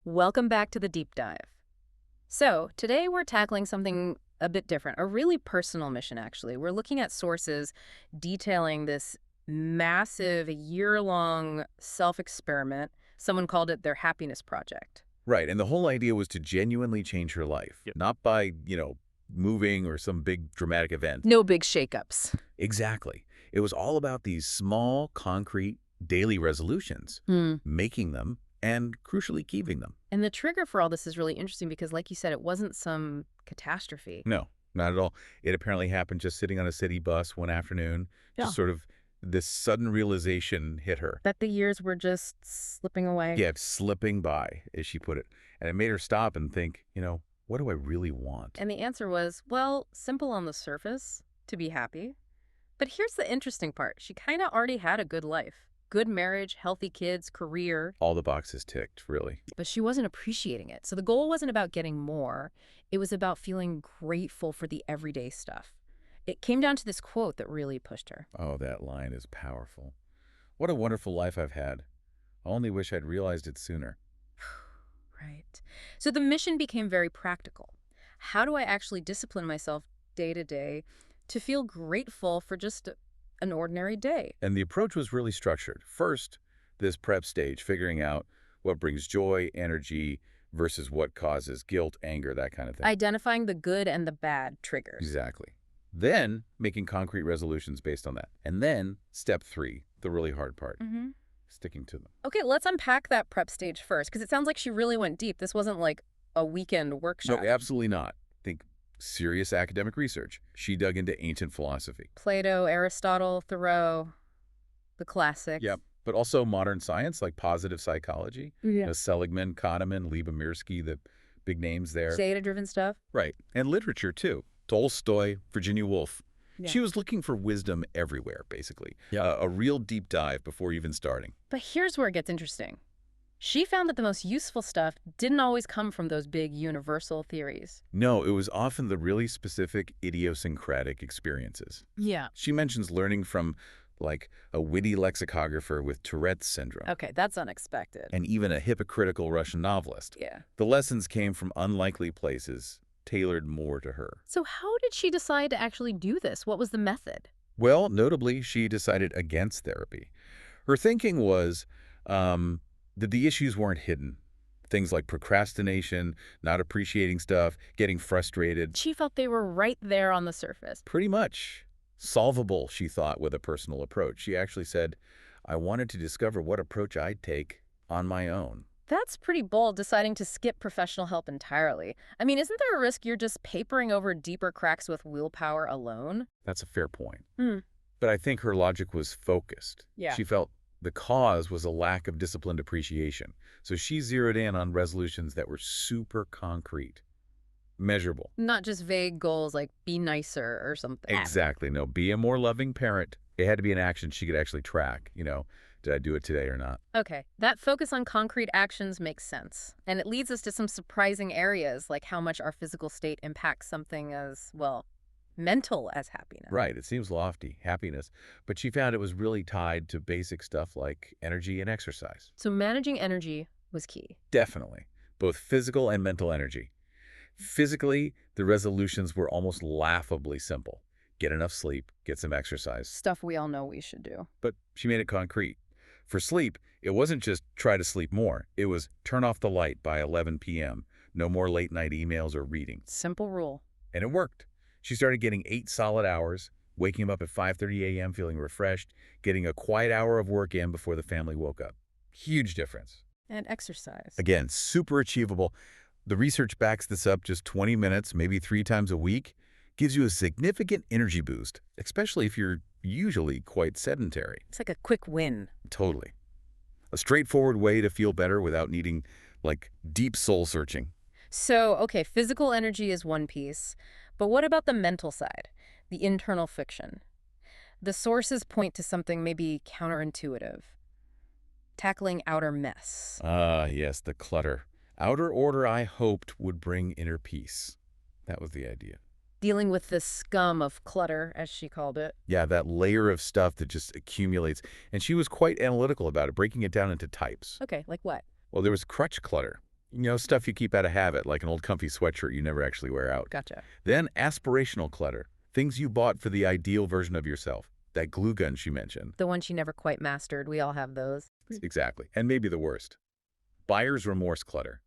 Welcome back to the deep dive. So, today we're tackling something a bit different, a really personal mission, actually. We're looking at sources detailing this massive year-long self-experiment. Someone called it their happiness project. Right, and the whole idea was to genuinely change her life, Yep. not by, moving or some big dramatic event. No big shakeups. Exactly. It was all about these small, concrete, daily resolutions, making them and, crucially, keeping them. And the trigger for all this is really interesting because, like you said, it wasn't some catastrophe. No, not at all. It apparently happened just sitting on a city bus one afternoon. Yeah. Just sort of this sudden realization hit her. That the years were just slipping away. Yeah, slipping by, as she put it. And it made her stop and think, what do I really want? And the answer was, well, simple on the surface, to be happy. But here's the interesting part. She kind of already had a good life. Good marriage, healthy kids, career. All the boxes ticked, really. But she wasn't appreciating it. So the goal wasn't about getting more. It was about feeling grateful for the everyday stuff. It came down to this quote that really pushed her. Oh, that line is powerful. What a wonderful life I've had. I only wish I'd realized it sooner. Right. So the mission became very practical. How do I actually discipline myself day to day to feel grateful for just an ordinary day? And the approach was really structured. First, this prep stage, figuring out what brings joy, energy, versus what causes guilt, anger, that kind of thing. Identifying the good and the bad triggers. Exactly. Then, making concrete resolutions based on that. And then, step 3, the really hard part, sticking to them. Okay, let's unpack that prep stage first, because it sounds like she really went deep. This wasn't like a weekend workshop. No, absolutely not. Think serious academic research. She dug into ancient philosophy. Plato, Aristotle, Thoreau, the classics. Yep. But also modern science like positive psychology. Yeah. Seligman, Kahneman, Liebemirsky, the big names there. Data-driven stuff. Right. And literature, too. Tolstoy, Virginia Woolf. Yeah. She was looking for wisdom everywhere, basically. A real deep dive before even starting. But here's where it gets interesting. She found that the most useful stuff didn't always come from those big universal theories. No, it was often the really specific idiosyncratic experiences. Yeah. She mentions learning from, like, a witty lexicographer with Tourette's syndrome. Okay, that's unexpected. And even a hypocritical Russian novelist. Yeah. The lessons came from unlikely places, tailored more to her. So how did she decide to actually do this? What was the method? Well, notably, she decided against therapy. Her thinking was that the issues weren't hidden. Things like procrastination, not appreciating stuff, getting frustrated. She felt they were right there on the surface. Pretty much solvable, she thought, with a personal approach. She actually said, I wanted to discover what approach I'd take on my own. That's pretty bold, deciding to skip professional help entirely. I mean, isn't there a risk you're just papering over deeper cracks with willpower alone? That's a fair point. Hmm. But I think her logic was focused. Yeah. She felt the cause was a lack of disciplined appreciation. So she zeroed in on resolutions that were super concrete, measurable. Not just vague goals like be nicer or something. Exactly. No, be a more loving parent. It had to be an action she could actually track. Did I do it today or not? Okay, that focus on concrete actions makes sense. And it leads us to some surprising areas, like how much our physical state impacts something as, well, mental as happiness. Right. It seems lofty, happiness. But she found it was really tied to basic stuff like energy and exercise. So managing energy was key. Definitely. Both physical and mental energy. Physically, the resolutions were almost laughably simple. Get enough sleep, get some exercise. Stuff we all know we should do. But she made it concrete. For sleep, it wasn't just try to sleep more. It was turn off the light by 11 p.m., no more late-night emails or reading. Simple rule. And it worked. She started getting 8 solid hours, waking up at 5:30 a.m. feeling refreshed, getting a quiet hour of work in before the family woke up. Huge difference. And exercise. Again, super achievable. The research backs this up. Just 20 minutes, maybe 3 times a week, gives you a significant energy boost, especially if you're usually quite sedentary. It's like a quick win. Totally. A straightforward way to feel better without needing, like, deep soul searching. So, okay, physical energy is one piece, but what about the mental side, the internal fiction? The sources point to something maybe counterintuitive. Tackling outer mess. Ah, yes, the clutter. Outer order I hoped would bring inner peace. That was the idea. Dealing with the scum of clutter, as she called it. Yeah, that layer of stuff that just accumulates. And she was quite analytical about it, breaking it down into types. Okay, like what? Well, there was crutch clutter. Stuff you keep out of habit, like an old comfy sweatshirt you never actually wear out. Gotcha. Then aspirational clutter, things you bought for the ideal version of yourself. That glue gun she mentioned. The one she never quite mastered. We all have those. Exactly. And maybe the worst. Buyer's remorse clutter.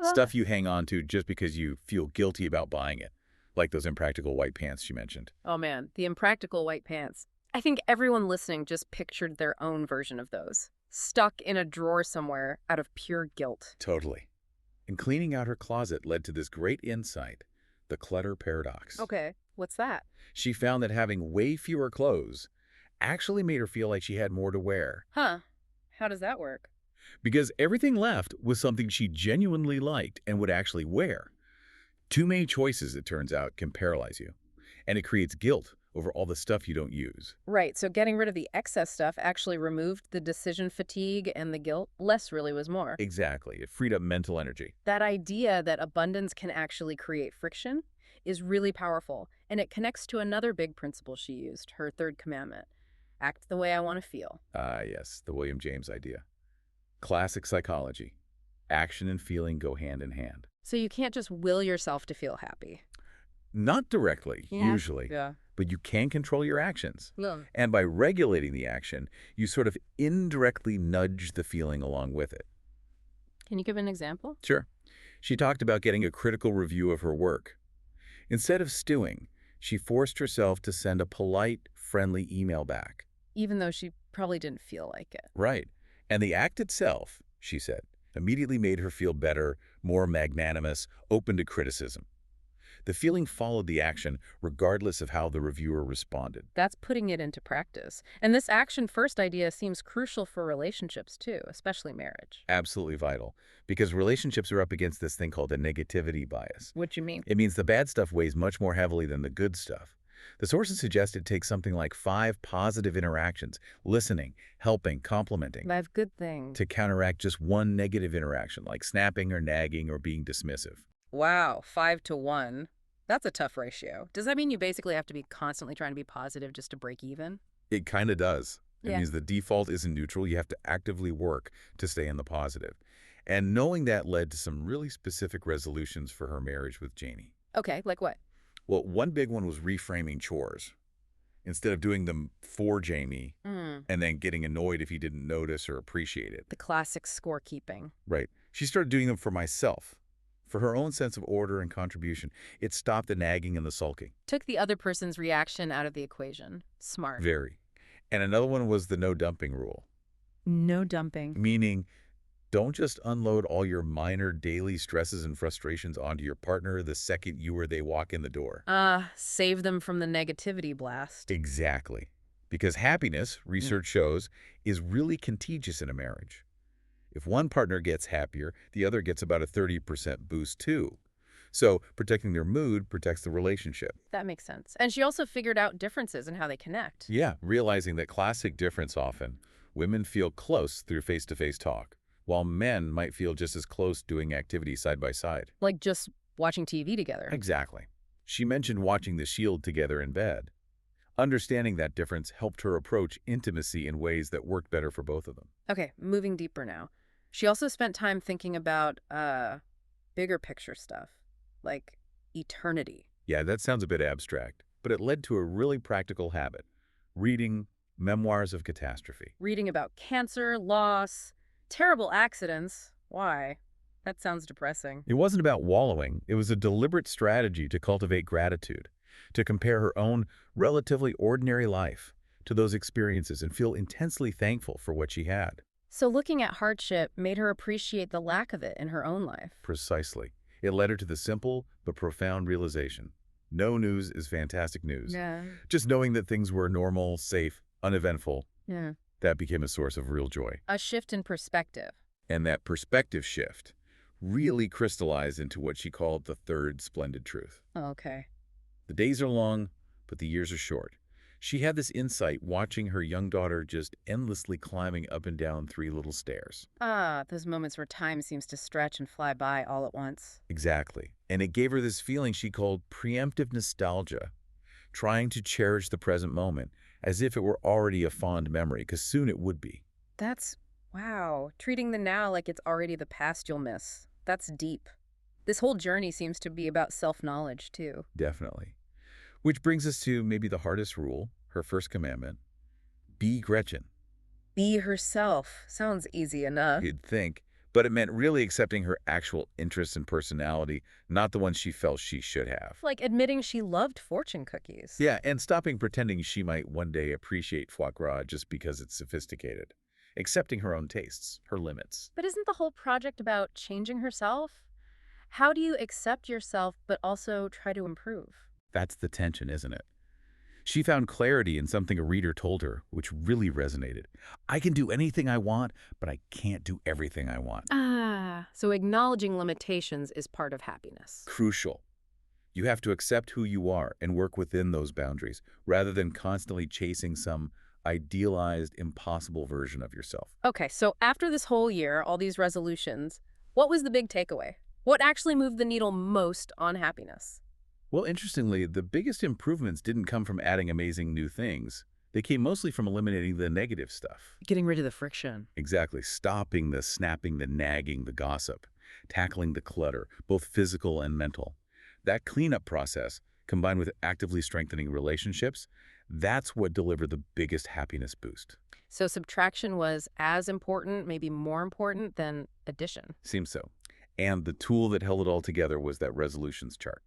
Stuff you hang on to just because you feel guilty about buying it. Like those impractical white pants she mentioned. Oh man, the impractical white pants. I think everyone listening just pictured their own version of those, stuck in a drawer somewhere out of pure guilt. Totally. And cleaning out her closet led to this great insight, the clutter paradox. Okay, what's that? She found that having way fewer clothes actually made her feel like she had more to wear. Huh, how does that work? Because everything left was something she genuinely liked and would actually wear. Too many choices, it turns out, can paralyze you. And it creates guilt over all the stuff you don't use. Right, so getting rid of the excess stuff actually removed the decision fatigue and the guilt. Less really was more. Exactly. It freed up mental energy. That idea that abundance can actually create friction is really powerful, and it connects to another big principle she used, her third commandment. Act the way I want to feel. Ah, yes, the William James idea. Classic psychology. Action and feeling go hand in hand. So you can't just will yourself to feel happy. Not directly, usually, Yeah. but you can control your actions. No. And by regulating the action, you sort of indirectly nudge the feeling along with it. Can you give an example? Sure. She talked about getting a critical review of her work. Instead of stewing, she forced herself to send a polite, friendly email back. Even though she probably didn't feel like it. Right. And the act itself, she said, immediately made her feel better, more magnanimous, open to criticism. The feeling followed the action regardless of how the reviewer responded. That's putting it into practice. And this action first idea seems crucial for relationships too, especially marriage. Absolutely vital, because relationships are up against this thing called a negativity bias. What you mean? It means the bad stuff weighs much more heavily than the good stuff. The sources suggest it takes something like 5 positive interactions, listening, helping, complimenting, 5 good things. to counteract just one negative interaction, like snapping or nagging or being dismissive. Wow, 5 to 1. That's a tough ratio. Does that mean you basically have to be constantly trying to be positive just to break even? It kind of does. It Yeah. means the default isn't neutral. You have to actively work to stay in the positive. And knowing that led to some really specific resolutions for her marriage with Janie. Okay, like what? Well, one big one was reframing chores. Instead of doing them for Jamie and then getting annoyed if he didn't notice or appreciate it. The classic scorekeeping. Right. She started doing them for myself. For her own sense of order and contribution, it stopped the nagging and the sulking. Took the other person's reaction out of the equation. Smart. Very. And another one was the no dumping rule. No dumping. Meaning, don't just unload all your minor daily stresses and frustrations onto your partner the second you or they walk in the door. Save them from the negativity blast. Exactly. Because happiness, research shows, is really contagious in a marriage. If one partner gets happier, the other gets about a 30% boost too. So protecting their mood protects the relationship. That makes sense. And she also figured out differences in how they connect. Yeah, realizing that classic difference often, women feel close through face-to-face talk, while men might feel just as close doing activities side by side. Like just watching TV together. Exactly. She mentioned watching The Shield together in bed. Understanding that difference helped her approach intimacy in ways that worked better for both of them. Okay, moving deeper now. She also spent time thinking about bigger picture stuff, like eternity. Yeah, that sounds a bit abstract, but it led to a really practical habit: reading memoirs of catastrophe. Reading about cancer, loss, terrible accidents. Why? That sounds depressing. It wasn't about wallowing. It was a deliberate strategy to cultivate gratitude, to compare her own relatively ordinary life to those experiences and feel intensely thankful for what she had. So looking at hardship made her appreciate the lack of it in her own life. Precisely. It led her to the simple but profound realization: no news is fantastic news. Yeah. Just knowing that things were normal, safe, uneventful, Yeah. that became a source of real joy. A shift in perspective. And that perspective shift really crystallized into what she called the third splendid truth. Oh, okay. The days are long, but the years are short. She had this insight watching her young daughter just endlessly climbing up and down 3 little stairs. Those moments where time seems to stretch and fly by all at once. Exactly. And it gave her this feeling she called preemptive nostalgia, trying to cherish the present moment as if it were already a fond memory, because soon it would be. Wow. Treating the now like it's already the past you'll miss. That's deep. This whole journey seems to be about self-knowledge, too. Definitely. Which brings us to maybe the hardest rule, her first commandment. Be Gretchen. Be herself. Sounds easy enough. You'd think, but it meant really accepting her actual interests and personality, not the ones she felt she should have. Like admitting she loved fortune cookies. Yeah, and stopping pretending she might one day appreciate foie gras just because it's sophisticated. Accepting her own tastes, her limits. But isn't the whole project about changing herself? How do you accept yourself but also try to improve? That's the tension, isn't it? She found clarity in something a reader told her, which really resonated. I can do anything I want, but I can't do everything I want. So acknowledging limitations is part of happiness. Crucial. You have to accept who you are and work within those boundaries, rather than constantly chasing some idealized, impossible version of yourself. Okay, so after this whole year, all these resolutions, what was the big takeaway? What actually moved the needle most on happiness? Well, interestingly, the biggest improvements didn't come from adding amazing new things. They came mostly from eliminating the negative stuff. Getting rid of the friction. Exactly. Stopping the snapping, the nagging, the gossip. Tackling the clutter, both physical and mental. That cleanup process, combined with actively strengthening relationships, that's what delivered the biggest happiness boost. So subtraction was as important, maybe more important than addition. Seems so. And the tool that held it all together was that resolutions chart.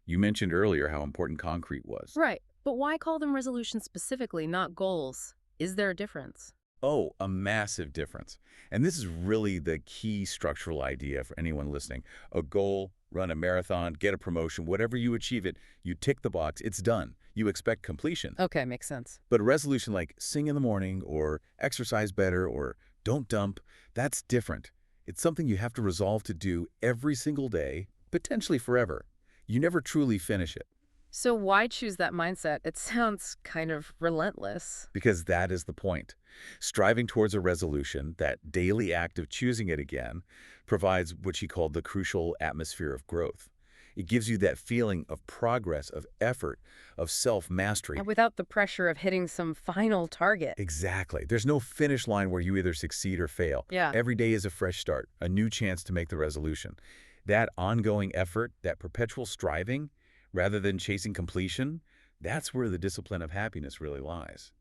You mentioned earlier how important concrete was. Right, but why call them resolutions specifically, not goals? Is there a difference? Oh, a massive difference. And this is really the key structural idea for anyone listening. A goal, run a marathon, get a promotion, whatever you achieve it, you tick the box, it's done. You expect completion. Okay, makes sense. But a resolution like sing in the morning or exercise better or don't dump, that's different. It's something you have to resolve to do every single day, potentially forever. You never truly finish it. So why choose that mindset? It sounds kind of relentless. Because that is the point. Striving towards a resolution, that daily act of choosing it again, provides what she called the crucial atmosphere of growth. It gives you that feeling of progress, of effort, of self-mastery. And without the pressure of hitting some final target. Exactly. There's no finish line where you either succeed or fail. Yeah. Every day is a fresh start, a new chance to make the resolution. That ongoing effort, that perpetual striving, rather than chasing completion, that's where the discipline of happiness really lies.